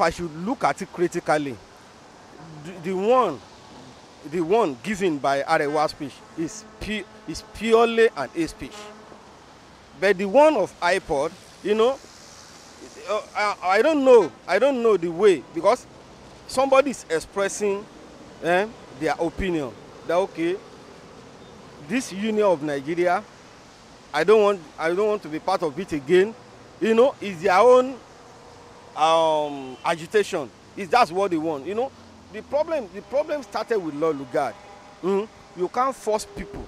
if I should look at it critically, the one given by Arewa speech is purely an A speech. But the one of IPOB, you know, I don't know the way, because somebody is expressing their opinion that okay, this union of Nigeria, I don't want to be part of it again. You know, is their own agitation. That's what they want. You know, the problem started with Lord Lugard. You can't force people.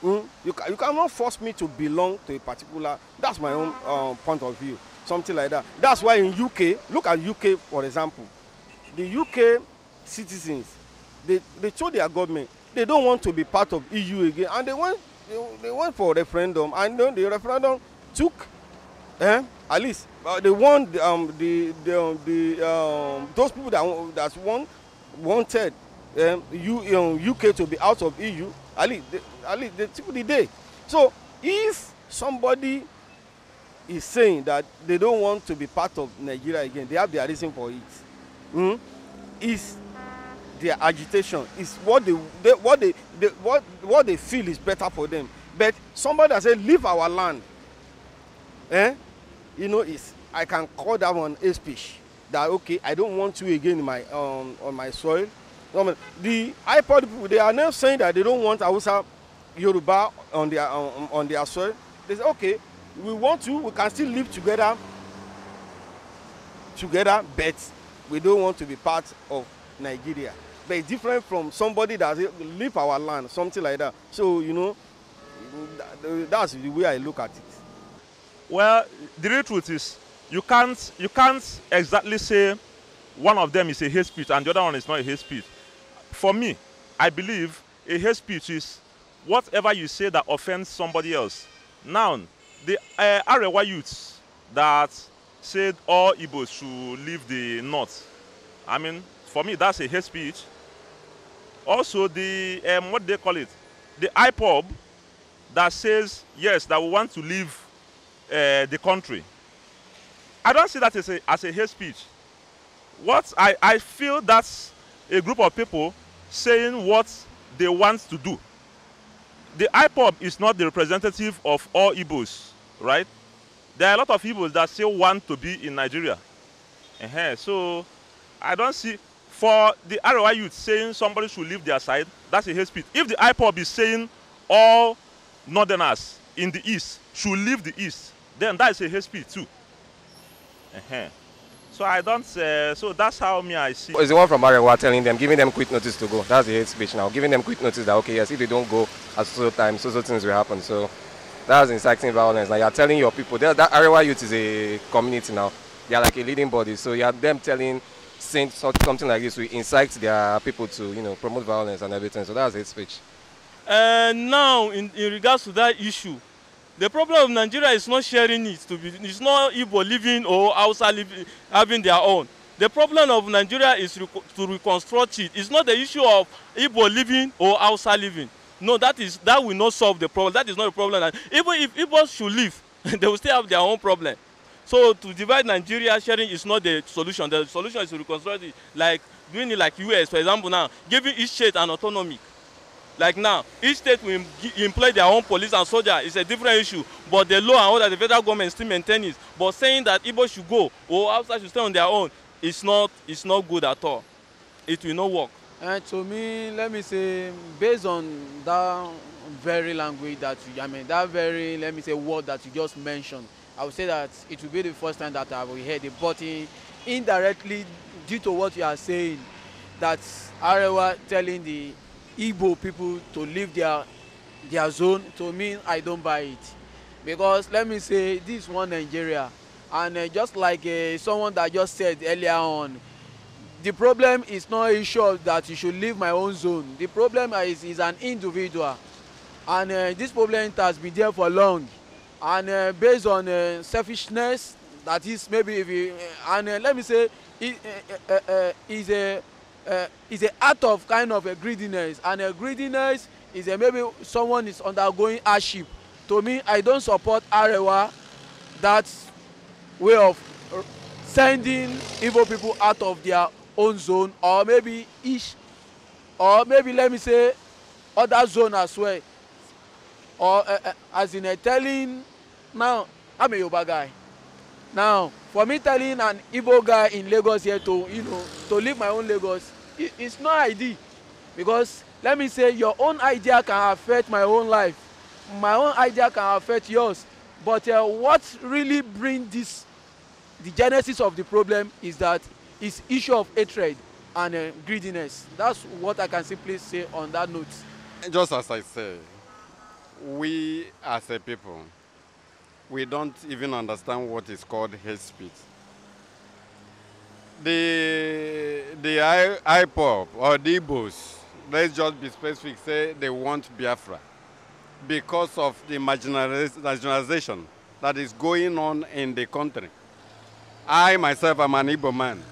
You cannot force me to belong to a particular. That's my own point of view. Something like that. That's why in UK, look at UK for example. The UK citizens, they told their government they don't want to be part of EU again, and they went for a referendum, and then the referendum took at least they won those people that wanted UK to be out of EU. At least they took the day. So if somebody is saying that they don't want to be part of Nigeria again, they have their reason for it. Is their agitation, is what they feel is better for them. But somebody that said leave our land, you know, I can call that one a speech. That okay, I don't want you again in my on my soil. The IPOB people, they are now saying that they don't want Hausa, Yoruba on their soil. They say okay, we want you, we can still live together, but we don't want to be part of Nigeria. But it's different from somebody that leave our land, something like that. So you know, that's the way I look at it. Well, the real truth is you can't exactly say one of them is a hate speech and the other one is not a hate speech. For me, I believe a hate speech is whatever you say that offends somebody else. Now, the Arewa youths that said all Igbos should leave the north, I mean, for me, that's a hate speech. Also, the what they call it, the IPOB that says yes, that we want to leave the country. I don't see that as a hate speech. What I feel that's a group of people saying what they want to do. The IPOB is not the representative of all Igbos, right? There are a lot of Igbos that still want to be in Nigeria. So I don't see, for the Arewa youth saying somebody should leave their side, that's a hate speech. If the IPOB is saying all northerners in the east should leave the east, then that is a hate speech too. So I don't, so that's how I see. It's the one from Arewa telling them, giving them quick notice to go. That's the hate speech now. Giving them quick notice that, okay, yes, if they don't go at so time, so things will happen. So that's inciting violence. Now you're telling your people, that Arewa youth is a community now. They are like a leading body. So you have them saying something like this will incite their people to, you know, promote violence and everything. So that's hate speech. Now, in regards to that issue, the problem of Nigeria is not sharing it. It's not Igbo living or Hausa living, having their own. The problem of Nigeria is to reconstruct it. It's not the issue of Igbo living or Hausa living. No, that will not solve the problem. That is not a problem. Even if Igbos should leave, they will still have their own problem. So to divide Nigeria, sharing is not the solution. The solution is to reconstruct it, like doing it like US, for example, now, giving each state an autonomy. Like now, each state will employ their own police and soldier. It's a different issue. But the law and order, the federal government still maintain it. But saying that Igbo should go or outside should stay on their own, it's not good at all. It will not work. And to me, let me say, based on that very language that that very, let me say, word that you just mentioned, I would say that it will be the first time that I will hear it. But indirectly, due to what you are saying, that Arewa telling the Igbo people to leave their zone, to me, I don't buy it. Because let me say, this one Nigeria, and just like someone that just said earlier on, the problem is not a issue that you should leave my own zone. The problem is an individual, and this problem has been there for long, and based on selfishness, that is maybe if you, and let me say, is a act of kind of a greediness, and a greediness is maybe someone is undergoing hardship. To me, I don't support Arewa that way of sending Igbo people out of their own zone, or maybe let me say other zone as well, or as in telling, now I'm a Yoruba guy. Now for me telling an Igbo guy in Lagos here to to leave my own Lagos, it's not ideal, because let me say your own idea can affect my own life, my own idea can affect yours, but what really brings this, the genesis of the problem, is that it's issue of hatred and greediness. That's what I can simply say on that note. Just as I say, we as a people, we don't even understand what is called hate speech. The IPOB or the Igbos, let's just be specific, say they want Biafra because of the marginalization that is going on in the country. I myself am an Igbo man.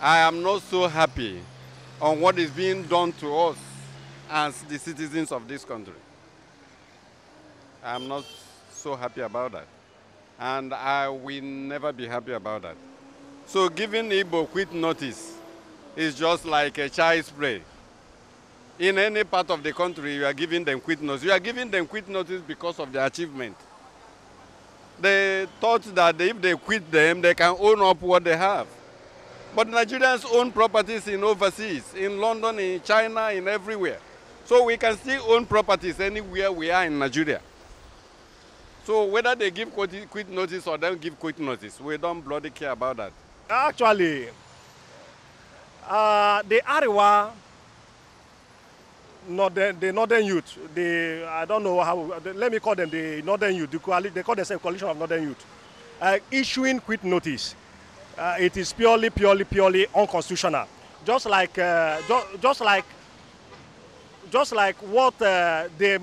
I am not so happy on what is being done to us as the citizens of this country. I am not so happy about that. And I will never be happy about that. So giving Igbo quit notice is just like a child's play. In any part of the country, you are giving them quit notice. You are giving them quit notice because of their achievement. They thought that if they quit them, they can own up what they have. But Nigerians own properties in overseas, in London, in China, in everywhere. So we can still own properties anywhere we are in Nigeria. So whether they give quit notice or don't give quit notice, we don't bloody care about that. Actually, the Arewa, the northern youth, I don't know how, let me call them the northern youth, they call themselves coalition of northern youth, issuing quit notice. It is purely unconstitutional. Just like what the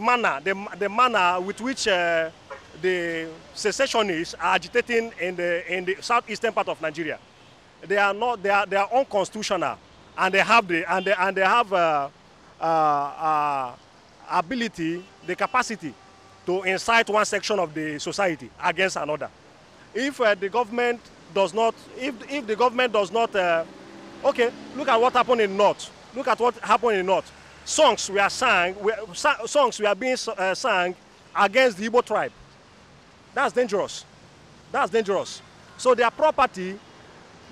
manner with which the secessionists are agitating in the southeastern part of Nigeria. They are unconstitutional, and they have ability, the capacity to incite one section of the society against another. If the government does not, if the government does not, okay, look at what happened in North. Look at what happened in North. Songs were being sung against the Igbo tribe. That's dangerous. That's dangerous. So their property,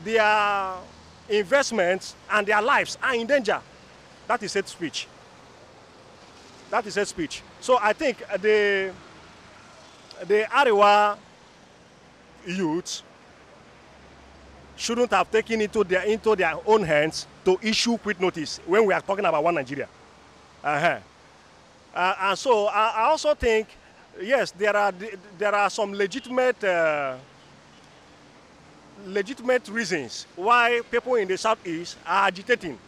their investments, and their lives are in danger. That is hate speech. That is hate speech. So I think the Arewa youth shouldn't have taken into their own hands to issue quit notice when we are talking about one Nigeria. And so I also think, yes, there are some legitimate reasons why people in the southeast are agitating.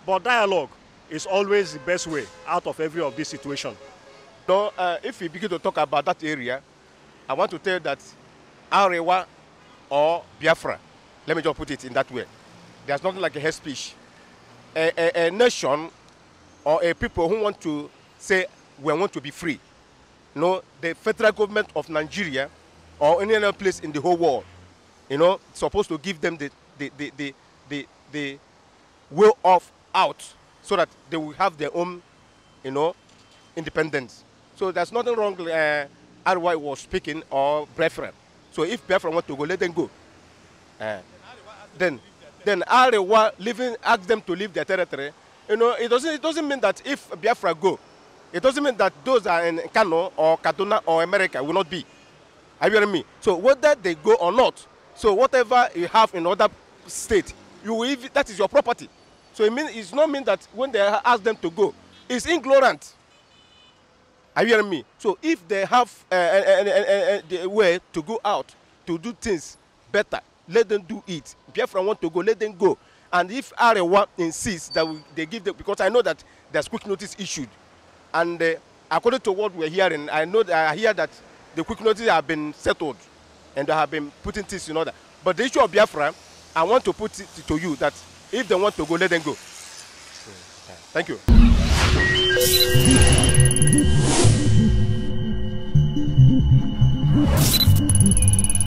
But dialogue is always the best way out of every of this situation. No, if we begin to talk about that area, I want to tell you that Arewa or Biafra, let me just put it in that way. There's nothing like a hate speech. A nation or a people who want to say we want to be free. No, the federal government of Nigeria or any other place in the whole world, supposed to give them the way of out so that they will have their own, independence. So there's nothing wrong with Arewa was speaking or Biafra. So if Biafra want to go, let them go. Then Arewa ask them to leave their territory. It doesn't mean that if Biafra go, it doesn't mean that those are in Kanu or Kaduna or America will not be. Are you hearing me? So whether they go or not, so whatever you have in other state, that is your property. So it's not mean that when they ask them to go, it's ignorant. Are you hearing me? So if they have the way to go out, to do things better, let them do it. Biafra want to go, let them go. And if Arewa insists that they give them, because I know that there's quick notice issued. And according to what we're hearing, I hear that the quick notice have been settled and they have been putting things in order. But the issue of Biafra, I want to put it to you that if they want to go, let them go. Thank you.